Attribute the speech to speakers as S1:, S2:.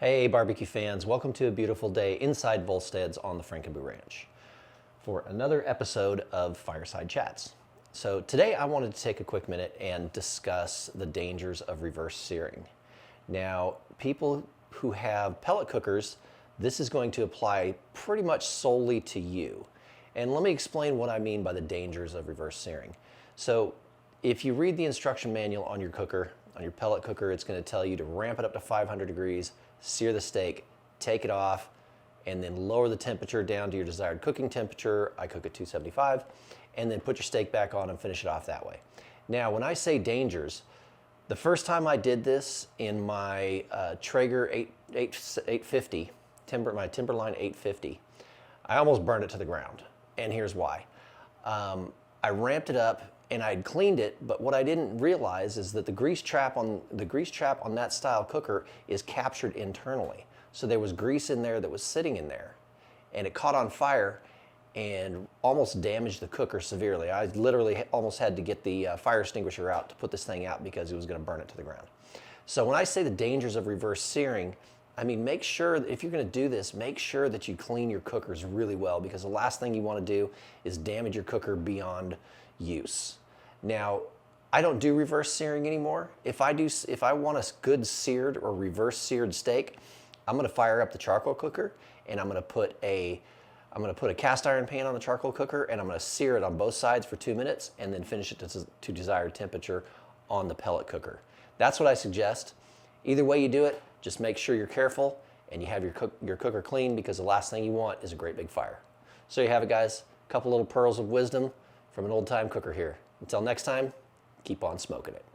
S1: Hey barbecue fans, welcome to a beautiful day inside Volstead's on the Frankenboo Ranch for another episode of Fireside Chats. So today I wanted to take a quick minute and discuss the dangers of reverse searing. Now, people who have pellet cookers, this is going to apply pretty much solely to you. And let me explain what I mean by the dangers of reverse searing. So if you read the instruction manual on your cooker, on your pellet cooker, it's going to tell you to ramp it up to 500 degrees, sear the steak, take it off, and then lower the temperature down to your desired cooking temperature. I cook at 275, and then put your steak back on and finish it off that way. Now, when I say dangers, the first time I did this in my Traeger 850, my Timberline 850, I almost burned it to the ground, and here's why. I ramped it up and I'd cleaned it, but what I didn't realize is that the grease trap on that style cooker is captured internally. So there was grease in there that was sitting in there, and it caught on fire and almost damaged the cooker severely. I literally almost had to get the fire extinguisher out to put this thing out because it was going to burn it to the ground. So when I say the dangers of reverse searing, I mean, make sure that if you're going to do this, make sure that you clean your cookers really well, because the last thing you want to do is damage your cooker beyond use. Now, I don't do reverse searing anymore. If I want a good seared or reverse seared steak, I'm going to fire up the charcoal cooker, and I'm going to put a cast iron pan on the charcoal cooker, and I'm going to sear it on both sides for 2 minutes and then finish it to desired temperature on the pellet cooker. That's what I suggest. Either way you do it, just make sure you're careful and you have your cooker clean, because the last thing you want is a great big fire. So you have it, guys. A couple little pearls of wisdom from an old-time cooker here. Until next time, keep on smoking it.